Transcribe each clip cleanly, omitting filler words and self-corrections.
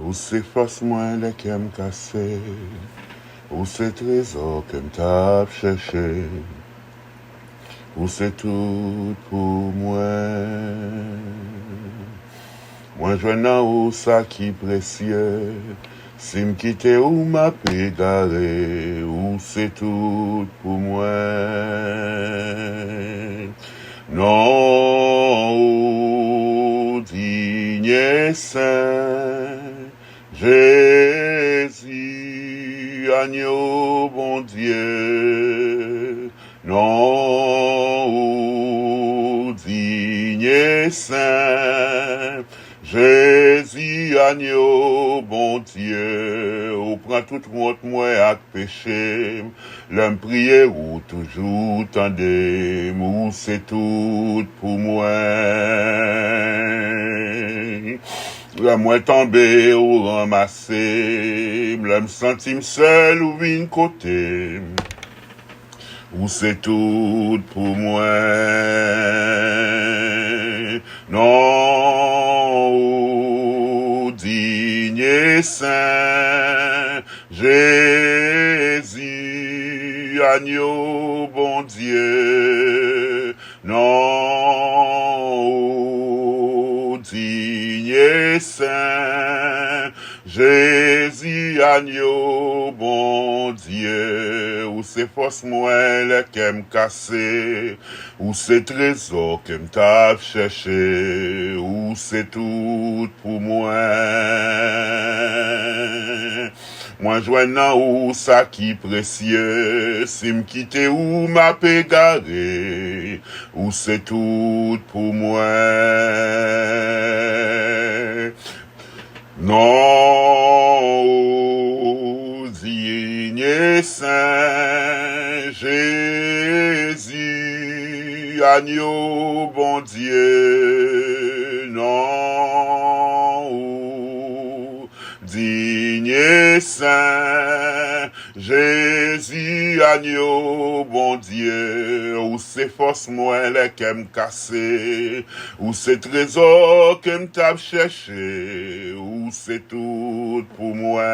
Ou c'est force moins les qui me cassé, ou c'est trésor que m't'a cherché, ou c'est tout pour moi. Moi je n'en ou ça qui précieux, si m'quitte ou m'a pégaré, ou c'est tout pour moi. Non, ou digne saint, Jésus, agneau bon Dieu, non, digne saint, Jésus, agneau bon Dieu, ou prend tout honte moi à péché, l'homme prier ou toujours tendez, ou c'est tout pour moi. La moi tombé ou ramassé, l'homme senti seul ou vin côté, ou c'est tout pour moi. Non, ou digne saint, Jésus, agneau bon Dieu, non, digne saint, Jésus, agneau bon Dieu, ou c'est force moi le qu'aime cassé, ou c'est trésor que m't'a cherché, ou c'est tout pour moi. Moi joignant ou ça qui précieux, si m'quitte ou m'a pégaré, ou c'est tout pour moi. Non, digne saint Jésus, agneau bon Dieu, non, digne saint Jésus, agneau bon Dieu, ou c'est force moi les qu'aime cassé, ou c'est trésor que m't'a cherché, ou c'est tout pour moi.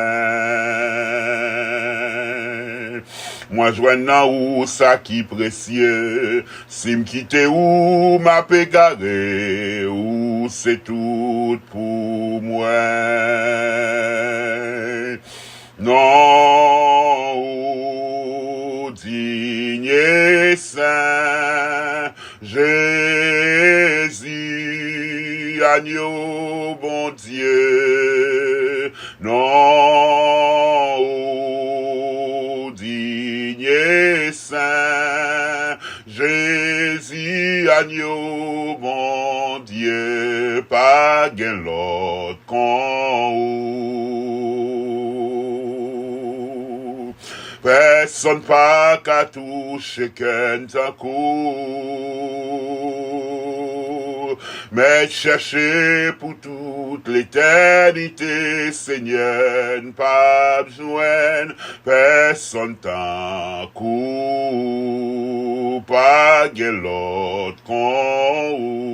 Moi joignant ou ça qui précieux, si m'quitte ou m'a pégaré, ou c'est tout pour moi. Non, ou digne saint, Jésus, agneau bon Dieu, non, ou digne saint, Jésus, agneau bon Dieu, pas gain l'autre qu'on ou. Personne pas qu'à toucher qu'un coup, mais chercher pour toute l'éternité, Seigneur, pas besoin, personne t'en coup, pas gué l'autre qu'on ou.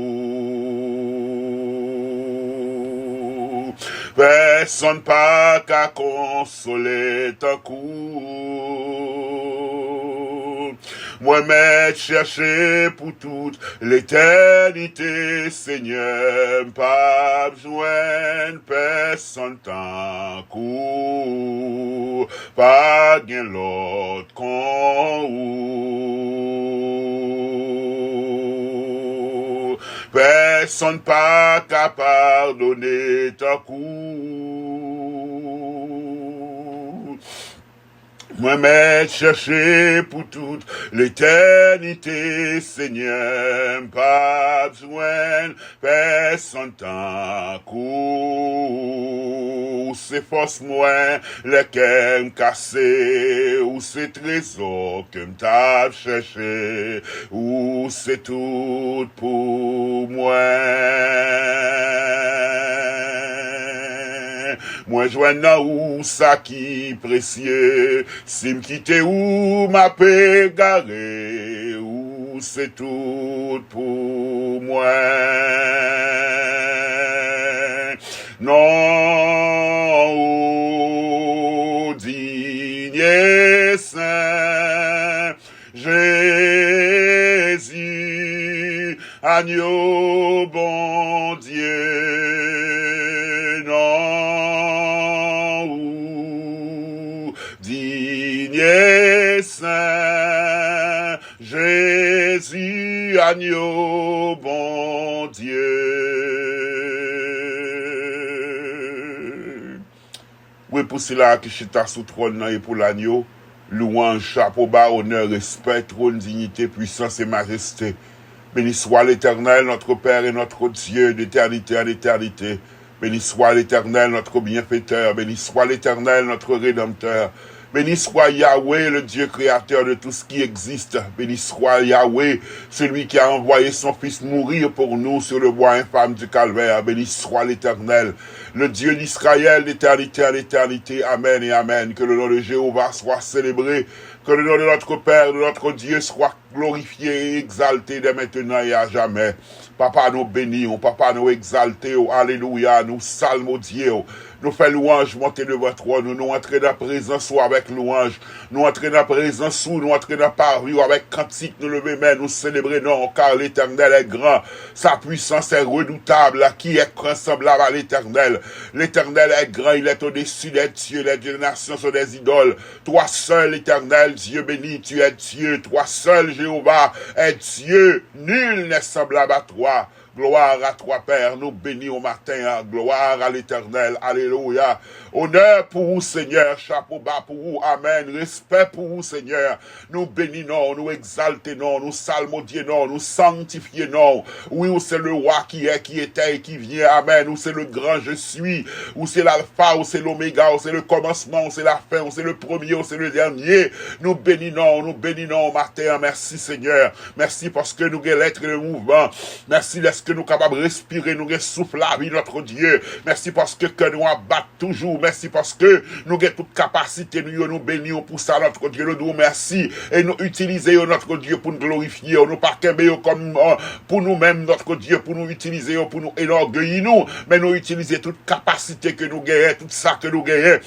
Personne pas qu'à consoler ton coup. Moi-même chercher pour toute l'éternité, Seigneur, pas besoin personne tant coup, pas gain l'autre qu'on ou. Personne pas qu'à pardonner ton coup. Moi-même chercher pour toute l'éternité, Seigneur, pas besoin, personne tant coup. C'est force moi, le cœur cassé, ou c'est trésor que m't'a cherché, ou c'est tout pour moi. Moi joignant ou ça qui précieux, si m'quitte ou m'a pégaré, ou c'est tout pour moi. Non, agneau, bon Dieu, non, ou digne et saint, Jésus, agneau, bon Dieu. Oui, pour cela qui chita sous trône et pour l'agneau, louange, chapeau bas, honneur, respect, trône, dignité, puissance et majesté. Béni soit l'Éternel, notre Père et notre Dieu, d'éternité en éternité. Béni soit l'Éternel, notre bienfaiteur. Béni soit l'Éternel, notre Rédempteur. Béni soit Yahweh, le Dieu créateur de tout ce qui existe. Béni soit Yahweh, celui qui a envoyé son Fils mourir pour nous sur le bois infâme du calvaire. Béni soit l'Éternel, le Dieu d'Israël, d'éternité en éternité. Amen et amen. Que le nom de Jéhovah soit célébré. Que le nom de notre Père, de notre Dieu soit glorifié et exalté dès maintenant et à jamais. Papa nous bénit, papa nous exalté, alléluia, nous salmodions. Nous faisons louange, monter devant toi, nous entrons dans la présence avec louange, nous entrons dans la présence nous entrons dans la parole avec cantique, nous lever main, nous célébrons, car l'Éternel est grand, sa puissance est redoutable, qui est semblable à l'Éternel. L'Éternel est grand, il est au-dessus des dieux, les dieux des nations sont des idoles. Toi seul, l'Éternel, Dieu béni, tu es Dieu, toi seul, Jéhovah, est Dieu, nul n'est semblable à toi. Gloire à toi, Père, nous bénis au matin, gloire à l'Éternel, alléluia. Honneur pour vous, Seigneur, chapeau bas pour vous, amen. Respect pour vous, Seigneur. Nous bénissons, nous exaltons, nous salmodions, nous sanctifions. Oui, où c'est le roi qui est, qui était et qui vient, amen. Où c'est le grand je suis, où c'est l'alpha, où c'est l'oméga, où c'est le commencement, où c'est la fin, où c'est le premier, où c'est le dernier. Nous bénissons au matin, merci Seigneur. Merci parce que nous avons l'être et le mouvement. Merci parce que nous sommes capables de respirer, nous souffle la vie, notre Dieu. Merci parce que nous abattons toujours. Merci parce que nous avons toute capacité, nous bénissons pour ça, notre Dieu. Nous disons merci et nous utilisons notre Dieu pour nous glorifier. Nous pas comme pour nous-mêmes, notre Dieu, pour nous utiliser, pour nous énorgueillir, mais nous utiliser toute capacité que nous gagnons, tout ça que nous gagnons.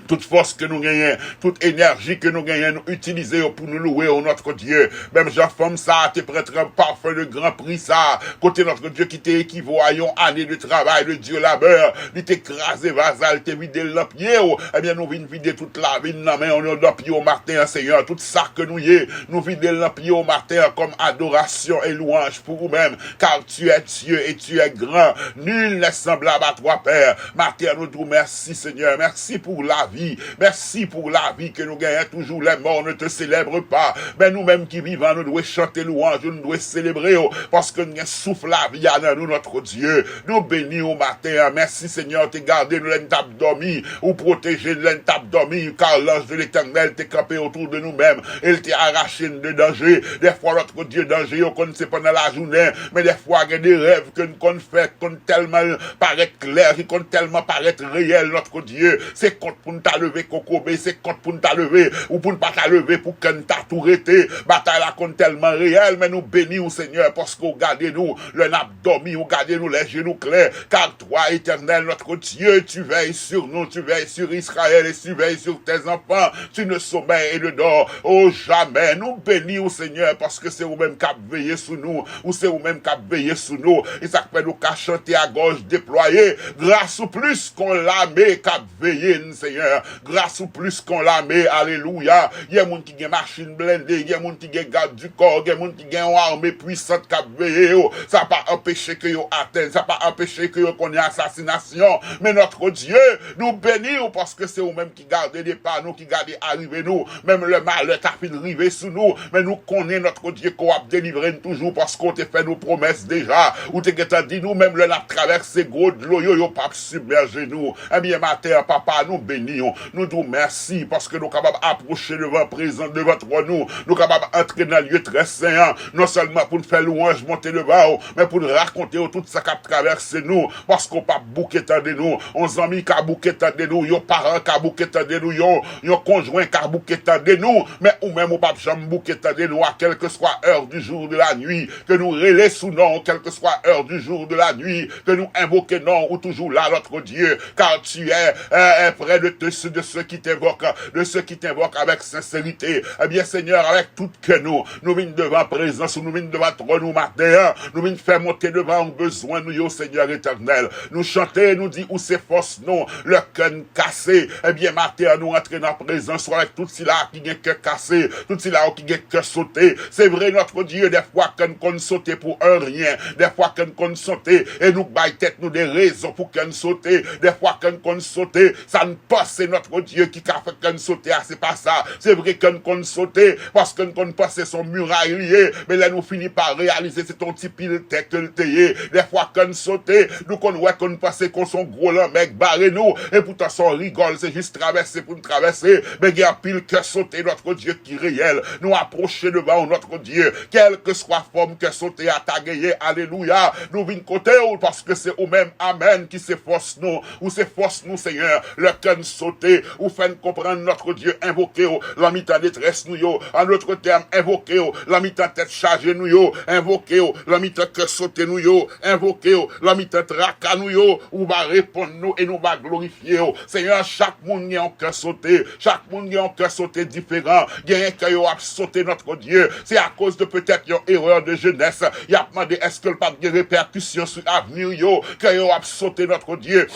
Toute force que nous gagnons, toute énergie que nous gagnons, nous utiliser pour nous louer au notre Dieu. Même Jean-Femme ça, t'es prêtre parfait, le grand prix ça. Côté notre Dieu qui t'équivaut à une année de travail, de Dieu labeur. Il t'écrasé, vasal, t'es vidé le pied. Eh bien, nous venons vider toute la vie, non, mais on est dans pied au matin, Seigneur. Tout ça que nous y est, nous vider le pied au matin comme adoration et louange pour vous-même. Car tu es Dieu et tu es grand. Nul n'est semblable à toi, Père. Matin, nous disons merci, Seigneur. Merci pour la vie. Merci pour la vie que nous gagnons toujours. Les morts ne te célèbrent pas. Mais nous-mêmes qui vivons, nous devons chanter louange, nous devons célébrer parce que nous souffle la vie à nous, notre Dieu. Nous bénissons au matin. Merci Seigneur, t'es gardé nous l'entap dormi ou protégé de l'entap dormi car l'ange de l'Éternel t'est campé autour de nous-mêmes. Il t'est arraché de danger. Des fois, notre Dieu, danger, on ne sait pas dans la journée, mais des fois, il y a des rêves que nous fait, qu'on tellement paraît clair, qu'on tellement paraît réel, notre Dieu. C'est contre pour nous lever Kokobé, c'est contre pour nous lever ou pour ne pas lever pour qu'on t'a tout arrêté. Bataille là compte tellement réel, mais nous bénissons Seigneur parce qu'on garde nous le nap dormi, on garde nous les genoux clairs, car toi éternel notre Dieu, tu veilles sur nous, tu veilles sur Israël et tu veilles sur tes enfants, tu ne sommeilles et ne dors, oh jamais. Nous bénissons Seigneur parce que c'est vous-même qui avez veillé sur nous, ou c'est vous-même qui avez veillé sur nous, et ça fait nous qu'à chanter à gauche déployé, grâce au plus qu'on l'a mis qu'à veiller Seigneur. Grâce ou plus qu'on l'a mis, alléluia. Il y a des gens qui ont machine blindée, il y a des gens qui ont garde du corps, il y a des gens qui ont armée puissante qui a veillé. Ça n'a pas empêché que vous atteignent, ça n'a pas empêché que vous connaissez assassination. Mais notre Dieu, nous bénissons parce que c'est vous-même qui gardez des pas, nous qui gardez arriver nous. Même le mal est à fin arriver sous nous. Mais nous connaissons notre Dieu qu'on a délivré toujours parce qu'on t'a fait nos promesses déjà. Ou t'es dit nous, même le l'a traversé gros de l'eau, yo pas submerger nous. Eh bien, matin, papa, nous bénissons. Nous disons merci parce que nous sommes capables d'approcher devant présent devant toi nous. Nous sommes capables d'entrer dans le lieu très saint. Non seulement pour nous faire louange, monter devant, mais pour nous raconter tout ça qui a traversé nous. Parce qu'on pas bouquet de nous. On amis qui a bouquet de nous. Yon parents qui a bouquet de nous. Yon conjoint qui a bouquet de nous. Mais ou même ou pas jamais bouquet de nous à quelle que soit heure du jour de la nuit. Que nous relais sous nom, quelle que soit heure du jour de la nuit. Que nous invoquons non ou toujours là notre Dieu. Car tu es près de te de ceux qui t'invoquent, avec sincérité. Eh bien, Seigneur, avec tout que nous venons devant présence, nous venons devant toi, nous matin, nous venons faire monter devant un besoin, nous, yo, Seigneur éternel. Nous chanter, nous dit où c'est force, non, le cœur cassé. Eh bien, matin, nous entrer dans la présence avec tout cela qui est cœur cassé, tout cela qui est cœur sauté. C'est vrai, notre Dieu, des fois qu'on compte sauter pour un rien, des fois qu'on compte sauter, et nous baille tête, nous des raisons pour qu'on sauter, des fois qu'on compte sauter, ça ne passe, c'est notre Dieu qui a fait qu'on sauter, ah, c'est pas ça. C'est vrai qu'on compte sauter, parce qu'on compte passer son muraille lié, mais là, nous finit par réaliser, c'est ton petit pile tête que le théier. Des fois qu'on sauter, nous qu'on passer qu'on son gros là, mec, barré nous, et pourtant son rigole, c'est juste traverser pour nous traverser, mais il y a pile que sauter notre Dieu qui est réel, nous approcher devant notre Dieu, quelle que soit forme que sauter à tagayer, alléluia, nous venons côté parce que c'est au même amen qui s'efforce nous, ou s'efforce nous Seigneur, le cœur sauter, ou fait comprendre notre Dieu, invoquer la mi-temps détresse nous yo, en notre terme, invoquer la mi-temps tête chargée nous yo, invoquer la mi-temps que sauter nous yo, invoquer la mi-temps tracas nous yo, ou va répondre nous et nous va glorifier Seigneur, chaque monde a un cœur sauté, chaque monde a un cœur sauté différent, il y a un cœur a sauté notre Dieu, c'est à cause de peut-être une erreur de jeunesse, il a demandé est-ce que le pape de répercussions sur l'avenir yo, que yo a sauté notre Dieu.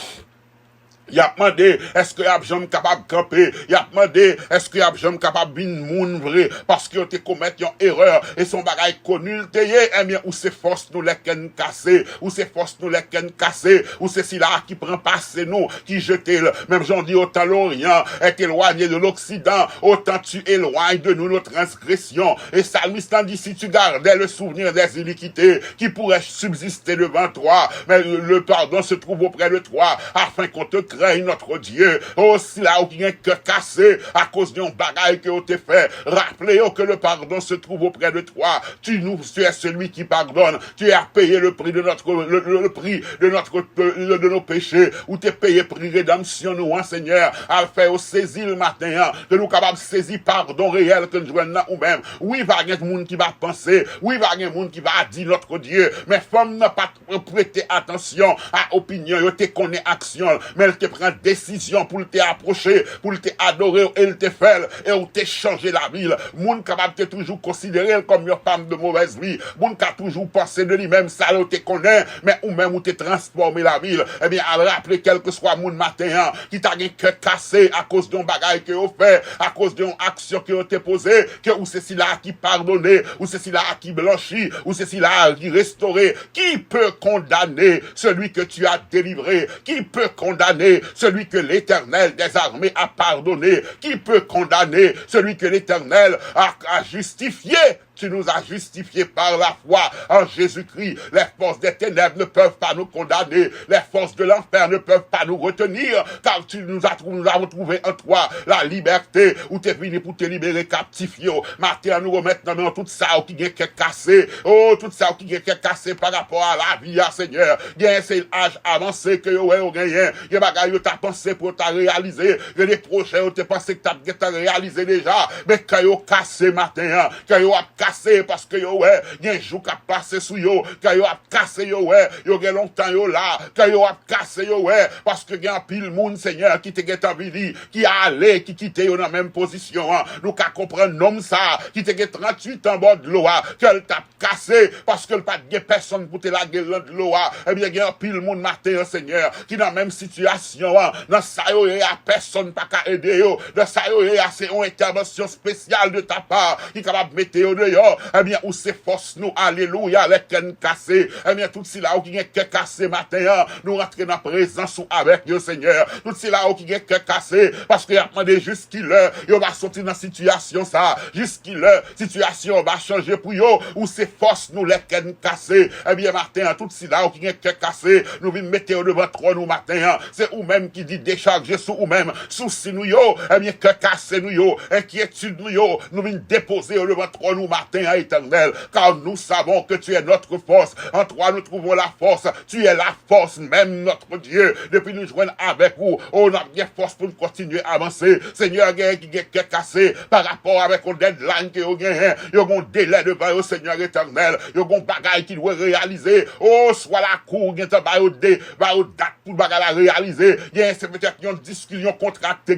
Il a demandé, est-ce que y a jamais capable de camper? Il a demandé, est-ce que y a jamais capable de moun vrai? Parce que te commettre une erreur, et son bagage connu, eh bien, ou c'est force nous les ken cassé, ou c'est force nous les ken cassé, ou c'est si là qui prend passer nous, qui jette même j'en dis autant l'Orient est éloigné de l'Occident, autant tu éloignes de nous nos transgressions. Et Salmiste dit, si tu gardais le souvenir des iniquités, qui pourraient subsister devant toi, mais le pardon se trouve auprès de toi, afin qu'on te crée notre Dieu. Oh, si là où il y a un cœur cassé à cause d'un bagaille que tu fait, rappelez-vous que le pardon se trouve auprès de toi. Tu es celui qui pardonne. Tu as payé le prix de notre, le prix de de nos péchés, ou tu as payé prix rédemption, nous, hein, Seigneur, à faire au saisir le matin, hein, que nous capables de saisir pardon réel que nous jouons ou même. Oui, il va y avoir des gens qui va penser, oui, il va y avoir des gens qui va dire notre Dieu, mais femme n'a pas prêté attention à opinion, yo te connaît action, mais elle te prend décision pour te approcher, pour te adorer, elle te fait, et ou te changer la ville. Moun capable de toujours considérer comme une femme de mauvaise vie. Moun qui a toujours pensé de lui-même, ça le te connaît, mais ou même ou te transformer la ville. Eh bien, à rappeler quel que soit moun matin, hein, qui t'a gagné que cassé à cause d'un bagage que vous fait, à cause d'une action que vous te posé, que ou c'est si là qui pardonné, ou c'est si là qui blanchit, ou c'est si là qui restauré. Qui peut condamner celui que tu as délivré? Qui peut condamner celui que l'Éternel des armées a pardonné? Qui peut condamner celui que l'Éternel a justifié? Tu nous as justifiés par la foi en Jésus-Christ. Les forces des ténèbres ne peuvent pas nous condamner. Les forces de l'enfer ne peuvent pas nous retenir. Car nous avons trouvé en toi la liberté où tu es venu pour te libérer captif. Matin, nous remettons dans tout ça qui est cassé. Oh, tout ça qui est cassé par rapport à la vie, Seigneur. Bien, c'est l'âge avancé que vous avez gagné. Il y a des bagages que tu as pensé pour te réaliser. Il y a des projets où tu as pensé que tu as réalisé déjà. Mais quand vous avez cassé matin, quand vous avez cassé parce que yo ouais, y a un jour qui a passé sous yo, quand yo a cassé yo ouais, yo gen longtemps yo là, quand yo a cassé yo ouais, parce que y a un pile monde Seigneur qui te get envie, qui a allé, qui quitte yo dans la même position, hein. Nous qu'à comprendre nom ça, qui te get 38 en bord de l'eau, qu'elle t'a cassé parce que pas de personne pour te la gueule de l'eau, eh bien y a un pile monde matin Seigneur, qui dans la même situation, hein. Dans ça yo y a personne pas qu'à aider yo, dans ça yo y a c'est une intervention spéciale de ta part, qui capable de mettre yo eh bien, où s'efforce nous, alléluia, les cannes cassées, eh bien, tout cela qui est cassé matin, nous rentrons dans la présence avec Dieu Seigneur, tout cela qui est cassé, parce qu'il a demandé jusqu'il va sortir dans la situation, ça, jusqu'il situation va changer pour yo, où s'efforce nous, les cannes cassées, eh bien, matin, tout cela qui est cassé, nous venons mettre devant toi, nous, matin, c'est ou même qui dit décharger sur ou même, souci nous yo, eh bien, que cassé nous yo, inquiétude nous yo, nous venons déposer devant toi, nous, matin, matin, éternel, car nous savons que tu es notre force. En toi, nous trouvons la force. Tu es la force même, notre Dieu. Depuis nous joindre avec vous, on a bien force pour nous continuer à avancer. Seigneur, il y a qui est cassé par rapport avec un deadline que vous gagnez. Il y a un délai devant vous, Seigneur éternel. Il y a un bagage qui doit réaliser. Oh, soit la cour, il y a un date pour bagage à réaliser. Il y a peut-être une discussion contractée,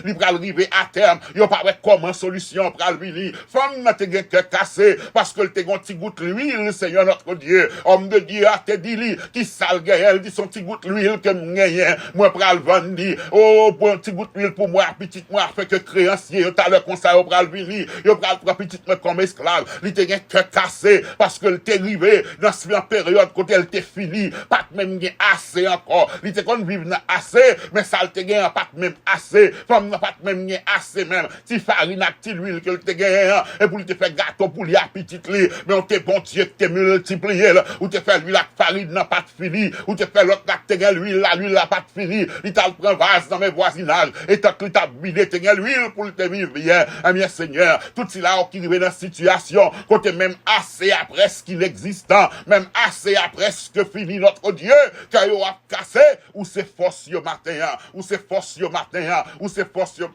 il va arriver à terme. Il n'y a pas comment solution pour le venir. Femme n'a pas cœur cassé parce que t'es un petit goutte d'huile, Seigneur notre Dieu. Homme de Dieu a te dit qui sale elle dit son petit goutte d'huile que moi pral vendre. Oh, pour un petit goutte d'huile pour moi, petite moi, fait que créancier, t'as le conseil au pral venir. Il pral prendre petite moi comme esclave. Il t'es un cœur cassé parce que t'es arrivé dans cette période quand elle t'est fini. Pas même assez encore. Il t'est qu'on vive assez, mais ça le t'est pas même assez. Femme n'a pas même assez même. Si farine a petit l'huile que t'es gagné, et pour te faire gâteau pour lui à petite lit, mais on t'est bon Dieu que t'es multiplié, ou te fait l'huile la farine n'a pas fini, ou te fait l'autre t'es gagné l'huile la pas fini, il t'a pris un vase dans mes voisinages, et t'as tout t'as bidé t'es gagné l'huile pour te vivre bien, bien Seigneur, tout cela qui arrive dans la situation, quand t'es même assez après ce qu'il existant, même assez après ce que fini notre Dieu, car il a cassé, ou c'est force yo matin, ou c'est force yo matin, ou c'est force yo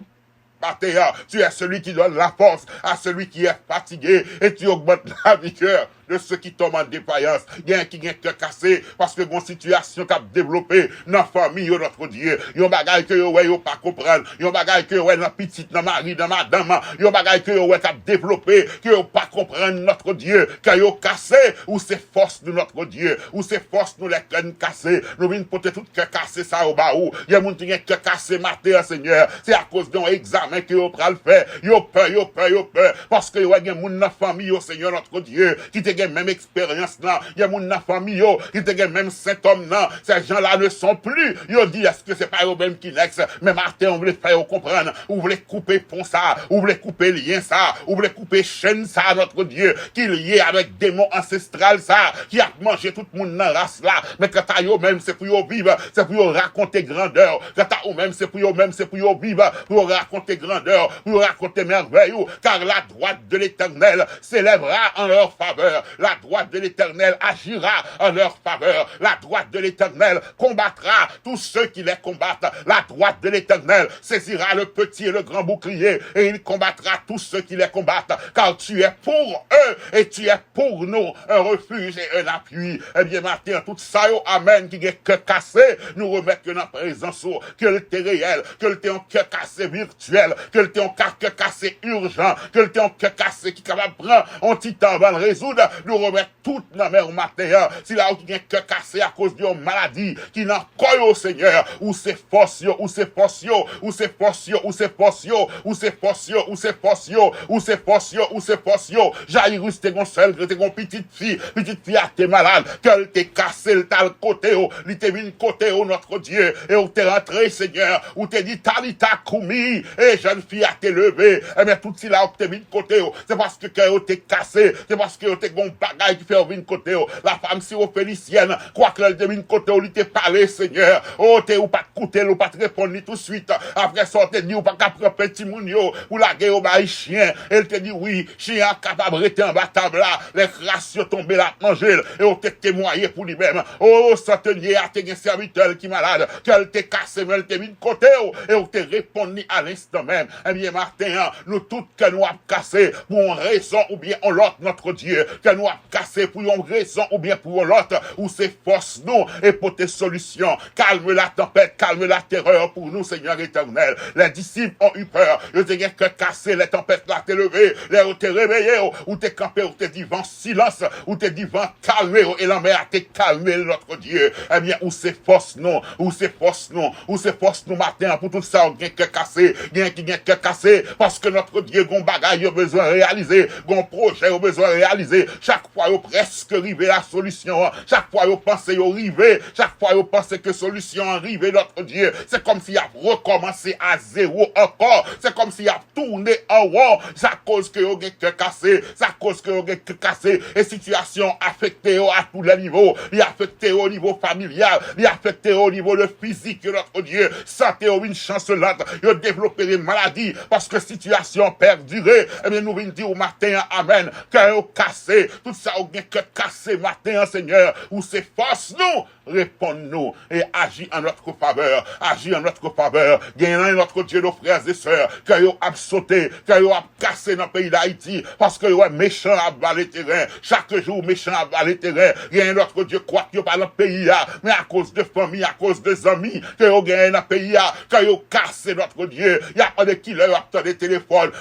matin, tu es celui qui donne la force à celui qui est fatigué et tu augmentes la vigueur de ceux qui tombent en défaillance. Il y a un qui est cassé parce que bon situation qui a développé dans la famille, notre Dieu. Il y a un bagage que vous pas comprendre. Il y a un bagage que vous dans petite, dans mari, dans madame. Il y a un bagage que vous a développé, que vous pas comprendre notre Dieu. Quand vous cassé, ou c'est force de notre Dieu, ou c'est force nous les cœurs cassés. Nous venons porter tout cœur cassé ça au bas où. Il y a un monde qui est cassé matin, Seigneur. C'est à cause d'un examen que vous prenez le faire. Vous peur. Parce que vous avez un monde dans la famille, Seigneur notre Dieu, qui te même expérience là, il y a mon famille qui te même symptômes là, ces gens-là ne sont plus. Ils disent est-ce que c'est pas eux même qui next, mais Martin on voulait faire comprendre, on voulait couper pont ça, on voulait couper lien ça, on voulait couper chaîne ça notre Dieu, qui est lié avec démon ancestral ça, qui a mangé tout le monde dans la race là, mais quand t'as eux même c'est pour eux vivre, c'est pour eux raconter grandeur, quand t'as eux même c'est pour eux même c'est pour eux vivre, pour eux raconter grandeur, pour eux raconter merveille, car la droite de l'Éternel s'élèvera en leur faveur. La droite de l'Éternel agira en leur faveur. La droite de l'Éternel combattra tous ceux qui les combattent. La droite de l'Éternel saisira le petit et le grand bouclier et il combattra tous ceux qui les combattent. Car tu es pour eux et tu es pour nous un refuge et un appui. Eh bien, Martin, tout ça, amen, qui est que cassé, nous remettre que dans la présence, que le t'est réel, que le t'est en que cassé virtuel, que le t'est en que cassé urgent, que le t'est en que cassé qui est capable de prendre un petit temps avant de résoudre. Nous remettre toute la mer au matin, si là où il y a un cœur cassé à cause d'une maladie, qui n'a pas au Seigneur, ou c'est force, ou c'est force, ou c'est force, ou c'est force, ou c'est force, ou c'est force, ou c'est force, ou c'est force, Jairus t'es gon seul, t'es gon petite fille a t'es malade, qu'elle t'est cassé, le tal côté, il t'est mis côté, notre Dieu, et où t'es rentré, Seigneur, où t'es dit, Talita Koumi, et jeune fille a t'es levé, et bien tout là où t'es mis côté, c'est parce que t'es cassé, c'est parce que t'es gon bagaille qui fait au vin côté, la femme si au phénicienne, quoi que elle te vin côté, il t'est parlé, Seigneur, oh, t'es ou pas de coûter, ou pas de répondre tout de suite, après ça, t'es dit, ou pas qu'après petit mounio, ou la guerre au bail chien, elle te dit, oui, chien capable de rester en bas table là, les rations tombées là, manger, et on t'est témoigné pour lui-même, oh, centenier, à tes serviteurs qui malade, qu'elle t'est cassé, mais elle t'est mis côté, et on t'est répondu à l'instant même, eh bien, Martin, nous toutes que nous avons cassé, pour une raison ou bien on l'autre, notre Dieu, que nous avons cassé pour une raison ou bien pour l'autre, ou c'est force nous, et pour tes solutions, calme la tempête, calme la terreur pour nous, Seigneur éternel. Les disciples ont eu peur, ils ont que cassé, les tempêtes là t'es levé, les ou t'es réveillé, ou t'es campé, ou t'es dit vent silence, ou t'es dit vent calmé, et la mer t'es calmé, notre Dieu. Eh bien, où c'est force non, où c'est force non, où c'est force nous matin, pour tout ça, on vient que casser, bien qui vient que casser, parce que notre Dieu, gon bagaille, a besoin de réaliser, gon projet, a besoin de réaliser, chaque fois yo presque arrivé la solution, chaque fois yo pensé yo arrivé, chaque fois yo pensé que solution arrivée, notre Dieu, c'est comme s'il a recommencé à zéro encore, c'est comme s'il a tourné en haut, c'est à cause que yo gen cœur cassé, c'est à cause que yo gen cœur cassé, et situation affectée à tous les niveaux, il affecté au niveau familial, il affecté au niveau de physique, notre Dieu, santé ou une chancelante, yo développé des maladies, parce que situation perdurée, eh bien nous venons dire au matin, amen, que yo cassé, tout ça yo gen cœur cassé matin, Seigneur, ou c'est force nous, réponds-nous et agis en notre faveur, agis en notre faveur, gagnant notre Dieu, nos frères et sœurs, que yo a sauté, que yo a cassé dans le pays d'Haïti, parce que yo est méchant à bas les terrains, chaque jour méchant à bas les terrains, gagnant notre Dieu, croit que yo pas dans le pays, mais à cause de famille, à cause des amis, que yo gagne dans le pays, que yo cassé notre Dieu, il y a pas de killer, il y a pas de téléphone,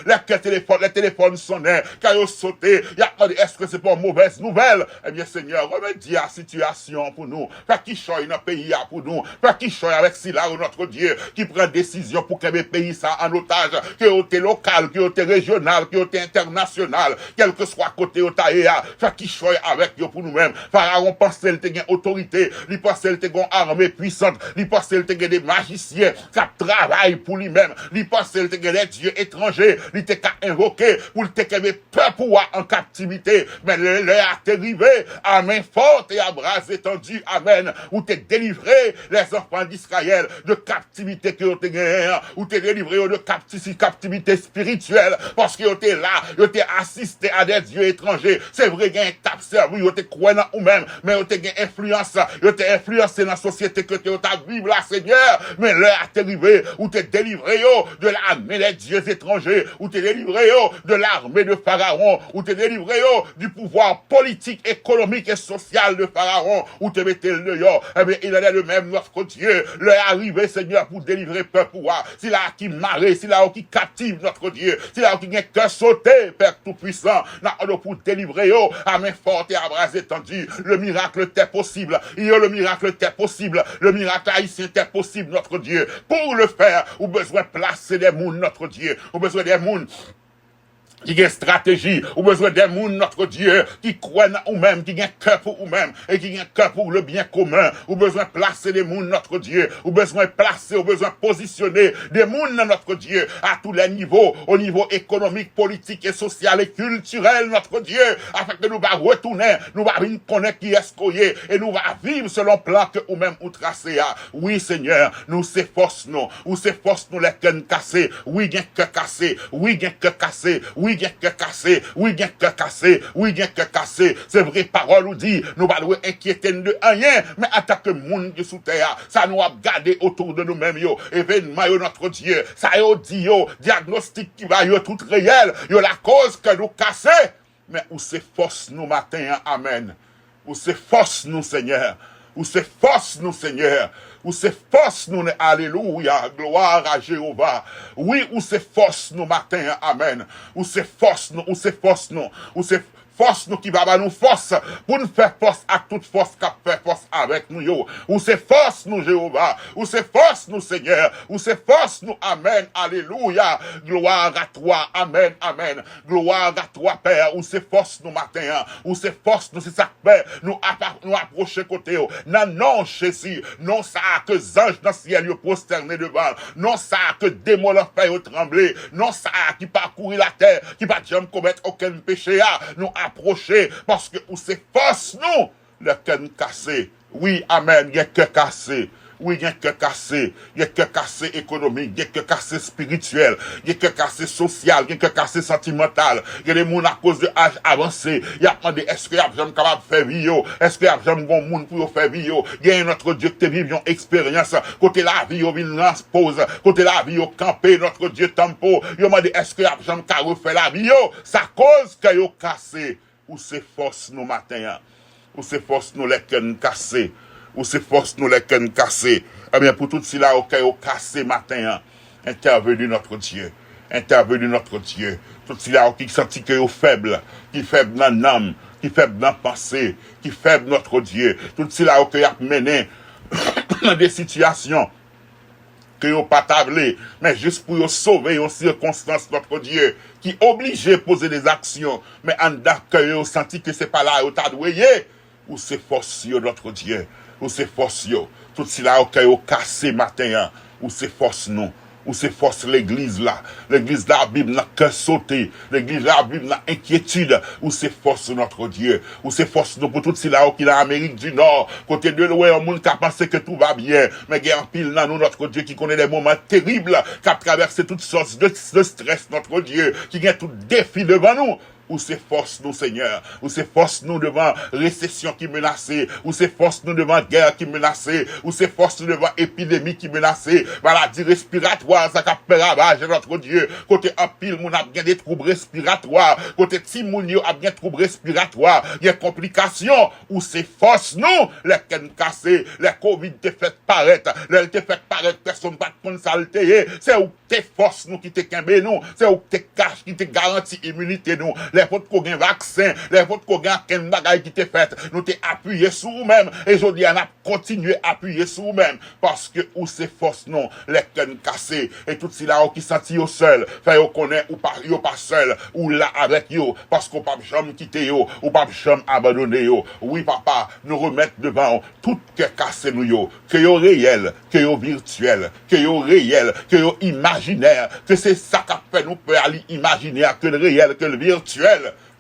les téléphones sonnaient, que yo sauté, il y a pas de, est-ce que c'est pas une mauvaise nouvelle? Eh bien, Seigneur, remédie à la situation pour nous, fait qui choisit dans le pays pour nous, fait qui choisit avec Sila, notre Dieu, qui prend décision pour que le pays ça en otage, que au local, que au régional, que au international, quel que soit côté au taïa, fait qui choisit avec eux pour nous-mêmes. Pharaon pensait qu'il était une autorité, il pensait qu'il était une armée puissante, il pensait qu'il était des magiciens qui travaillent pour lui-même, il pensait qu'il était des dieux étrangers, il était qu'à invoquer pour le qu'il peuple en captivité, mais l'heure est arrivée à main forte et à bras étendus, amen, où t'es délivré les enfants d'Israël de captivité que t'es gagné, où t'es délivré de captivité spirituelle, parce que t'es là, t'es assisté à des dieux étrangers, c'est vrai qu'il y a un tape servi, t'es croyant ou même, mais t'es influence, t'es influencé dans la société que t'es vivre là, Seigneur, mais l'heure est arrivée, où t'es délivré de l'armée des dieux étrangers, où t'es délivré de l'armée de Pharaon, où t'es délivré du pouvoir politique, économique et social de Pharaon, où t'es mettez le dehors, eh bien, il en est le même, notre Dieu, l'heure arrivé, Seigneur, pour délivrer peuple, c'est là qui marre, c'est là qui captive notre Dieu, c'est là qui n'est que sauté, Père Tout-Puissant, pour délivrer, à main forte et à bras étendus, le miracle était possible, le miracle était possible, le miracle haïtien était possible, notre Dieu, pour le faire, ou besoin de placer des mouns, notre Dieu, ou besoin des mouns, qui a une stratégie, ou besoin des gens, notre Dieu, qui croient en eux-mêmes, qui ont un cœur pour eux-mêmes, et qui ont un cœur pour le bien commun, ou besoin de placer des gens, notre Dieu, ou besoin de placer, ou besoin de positionner des gens, notre Dieu, à tous les niveaux, au niveau économique, politique et social et culturel, notre Dieu, afin que nous va retourner, nous va connaître qui est-ce qu'on est, et nous va vivre selon le plan que nous-mêmes nous tracé. Oui, Seigneur, nous s'efforçons, ou s'efforçons les cœurs cassés, oui, il y a un cœur cassé, oui, il y a un cœur cassé, oui, il y a que cassé, oui, il y a que cassé, oui, il y a que cassé. C'est vrai, parole nous dit, nous va nous inquiéter de rien, mais attaque le monde qui sous terre, ça nous a gardé autour de nous-mêmes, événement, notre Dieu, ça y dit, diagnostic qui va, tout réel, la cause que nous cassé, mais où c'est force nous matin, amen, où c'est force nous, Seigneur, où c'est force nous, Seigneur, où c'est force nous, alléluia, gloire à Jéhovah. Oui, où c'est force nous matin, amen. Où c'est force nous, où c'est force nous, où c'est force nous qui va nous force pour nous faire force à toute force qui fait force avec nous, yo. Où c'est force nous, Jéhovah. Où c'est force nous, Seigneur. Où c'est force nous, amen, alléluia. Gloire à toi, amen, amen. Gloire à toi, Père. Où c'est force nous matin, où c'est force nous, c'est ça, Père. Nous approcher côté, non, Jésus. Non, ça que anges dans le ciel, yo prosterné devant. Non, ça que démons l'enfer, yo trembler. Non, ça qui parcourir la terre, qui va jamais commettre aucun péché, nous approcher, parce que où c'est force nous, le cœur cassé. Oui, amen, il y a que cassé. Oui, il y a que cassé. Il y a que cassé économique, il y a que cassé spirituel, il y a que cassé social, il y a que cassé sentimental. Il y a des gens à cause de l'âge avancé. Il y a demandé, est-ce qu'il y a besoin capable de faire vie? Est-ce qu'il y a besoin de bon monde pour faire vie? Il y a notre Dieu qui vit une expérience. Côté la vie, il vient pause. Côté la vie, il camper notre Dieu tempo. Il demandé, est-ce qu'il y a besoin de refaire la vie? Ça cause qu'il y a cassé. Ou c'est force nos matins. Ou c'est force nous les cœurs cassés. Ou c'est force nous les cœurs cassés. Eh bien, pour tout cela, au cœur cassé matin, intervenu notre Dieu. Intervenu notre Dieu. Tout cela qui sentit que faible, qui faible dans l'âme, qui faible dans la pensée, qui faible notre Dieu. Tout cela qui a mené dans des situations que yo pas tablé, mais juste pour yo sauver une circonstance, notre Dieu, qui obligé poser des actions, mais en d'accueil, yo senti que c'est pas là, yo t'a doué, ou c'est force, yo, notre Dieu, ou c'est force, yo, tout cela, yo cassé matin, ou c'est force, nous. Ou c'est force l'église là, la Bible n'a que sauté, l'église la Bible n'a inquiétude, ou c'est force notre Dieu, ou c'est force nous pour tout cela qui est en Amérique du Nord, côté de l'Ouest, un monde qui a pensé que tout va bien, mais il y a un pile dans nous, notre Dieu, qui connaît des moments terribles, qui a traversé toutes sortes de stress, notre Dieu, qui a tout défi devant nous. Ou c'est force nous, Seigneur, ou c'est force nous devant récession qui menaçait, ou c'est force nous devant guerre qui menaçait, ou c'est force nous devant épidémie qui menaçait, maladie respiratoire, ça qui fait ravage, notre Dieu, côté en pile, moun a bien des troubles respiratoires, côté Timounio a bien des troubles respiratoires, il y a complications, ou c'est force nous, les ken cassés, les Covid te fait paraître, les te fait paraître, personne pas de saleté, c'est où tes forces nous qui te kembe nous, c'est où tes caches qui te garantit immunité nous, les fautes qu'on gagne vaccin, les fautes qu'on gagne quel bagaille qui t'est fait, nous t'es appuyé sur nous-mêmes, et aujourd'hui, on a continué à appuyer sur nous-mêmes, parce que, où c'est force non, les cannes cassées, et tout cela, qui sentit yo seul, fait yo connaît, ou pas seul, ou là avec yo, parce qu'on pas jamais quitter yo, ou pas jamais abandonner yo, oui papa, nous remettre devant, tout que cassé nous yo, que yo réel, que yo virtuel, que yo réel, que yo imaginaire, que c'est ça qu'a fait nous peut aller imaginaire, que le réel, que le virtuel,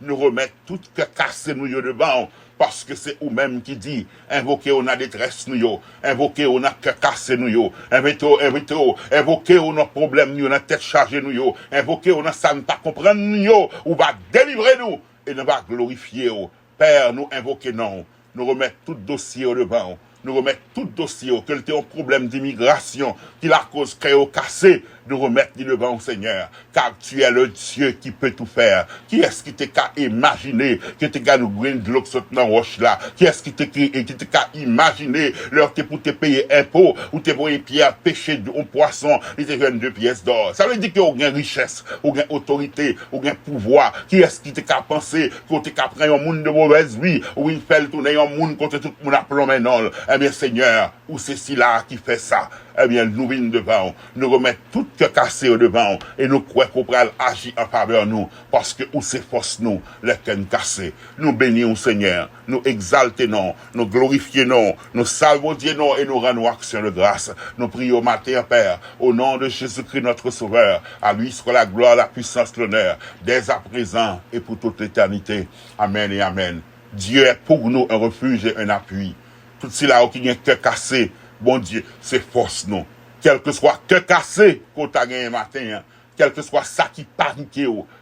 nous remettre tout que cassé nous yo devant, parce que c'est vous-même qui dit, invoquez on a détresse nous yo, invoquez on a que cassé nous yo, invoquez on a problème nous, on a tête chargée nous yo, invoquez on a ça ne pas comprendre nous yo, ou va délivrer nous, et nous va glorifier yo. Père, nous invoquons non, nous remettre tout dossier au devant, nous remettre tout dossier, que le un problème d'immigration, qui la cause créé cassé, nous remettre devant au Seigneur, car tu es le Dieu qui peut tout faire. Qui est-ce qui t'a qu'à imaginer, qui t'a qu'à nous green de l'eau dans roche là? Qui est-ce qui t'a qu'à imaginer, leur t'es pour te payer impôt, ou t'es pour pierre pêcher un poisson, il te donne 2 pièces d'or. Ça veut dire qu'il y a une richesse, ou une autorité, ou un pouvoir. Qui est-ce qui t'a qu'à penser, qu'on t'a qu'à prendre un monde de mauvaise vie, ou il fait le tourner un monde contre tout le monde à plomber non? Eh bien, Seigneur, ou c'est si là qui fait ça? Eh bien, nous venons devant, nous remettons tout que cassé au devant, et nous croyons qu'on peut agir en faveur de nous, parce que où c'est force nous, les cannes cassées. Nous bénissons Seigneur, nous exaltons, nous glorifions, nous salvons Dieu, et nous rendons action de grâce. Nous prions au matin, Père, au nom de Jésus-Christ notre Sauveur, à lui soit la gloire, la puissance, l'honneur, dès à présent et pour toute l'éternité. Amen et amen. Dieu est pour nous un refuge et un appui. Tout cela qui est que cassé, bon Dieu, c'est force nous. Quel que soit que cassé qu'on t'a gagné matin, hein, quel que soit ça qui panique,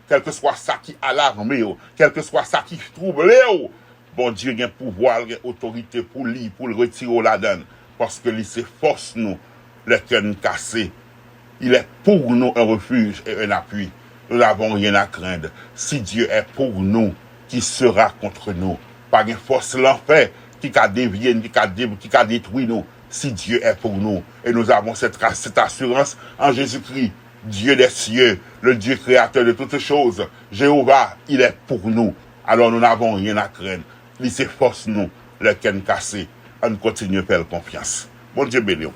quel que soit ça qui alarme, quel que soit ça qui trouble, bon Dieu, il y a pouvoir, il y a autorité pour lui, pour le retirer la donne. Parce que lui, c'est force nous, les cœurs cassés. Il est pour nous un refuge et un appui. Nous n'avons rien à craindre. Si Dieu est pour nous, qui sera contre nous? Pas une force l'enfer qui a dévié, qui a détruit nous. Si Dieu est pour nous, et nous avons cette assurance en Jésus-Christ, Dieu des cieux, le Dieu créateur de toutes choses, Jéhovah, il est pour nous. Alors nous n'avons rien à craindre. Il s'efforce nous, le ken cassé. On continue à faire confiance. Bon Dieu béni.